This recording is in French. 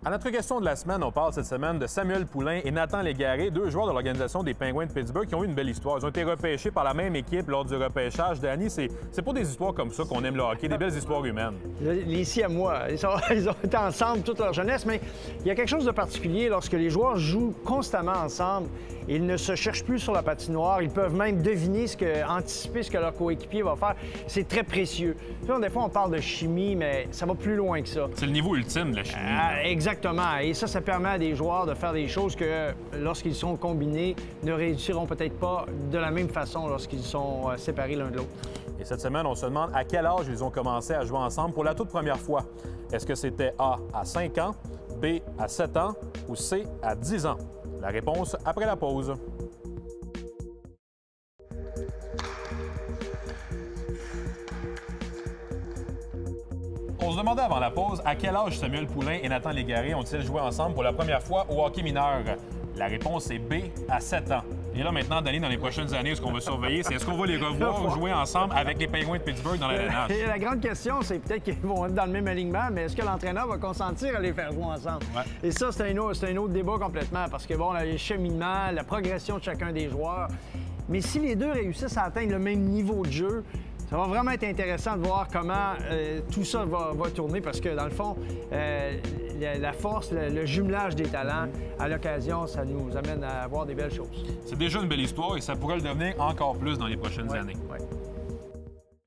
À notre question de la semaine, on parle cette semaine de Samuel Poulin et Nathan Légaré, deux joueurs de l'organisation des Penguins de Pittsburgh qui ont eu une belle histoire. Ils ont été repêchés par la même équipe lors du repêchage. Danny, c'est pour des histoires comme ça qu'on aime le hockey, des belles histoires humaines. Les Siamois, ils ont été ensemble toute leur jeunesse, mais il y a quelque chose de particulier lorsque les joueurs jouent constamment ensemble. Ils ne se cherchent plus sur la patinoire. Ils peuvent même deviner anticiper ce que leur coéquipier va faire. C'est très précieux. Des fois, on parle de chimie, mais ça va plus loin que ça. C'est le niveau ultime de la chimie. Exactement. Et ça permet à des joueurs de faire des choses que, lorsqu'ils sont combinés, ne réussiront peut-être pas de la même façon lorsqu'ils sont séparés l'un de l'autre. Et cette semaine, on se demande à quel âge ils ont commencé à jouer ensemble pour la toute première fois. Est-ce que c'était A, à 5 ans, B, à 7 ans ou C, à 10 ans? La réponse après la pause. On se demandait avant la pause à quel âge Samuel Poulin et Nathan Légaré ont-ils joué ensemble pour la première fois au hockey mineur? La réponse est B, à 7 ans. Et là, maintenant, Danny, dans les prochaines années, ce qu'on va surveiller, c'est est-ce qu'on va les revoir jouer ensemble avec les Penguins de Pittsburgh dans la LNH? Et la grande question, c'est peut-être qu'ils vont être dans le même alignement, mais est-ce que l'entraîneur va consentir à les faire jouer ensemble? Ouais. Et ça, c'est un autre débat complètement, parce que, bon, les cheminements, la progression de chacun des joueurs. Mais si les deux réussissent à atteindre le même niveau de jeu, ça va vraiment être intéressant de voir comment tout ça va tourner parce que, dans le fond, la force, le jumelage des talents, à l'occasion, ça nous amène à voir des belles choses. C'est déjà une belle histoire et ça pourrait le devenir encore plus dans les prochaines années. Ouais.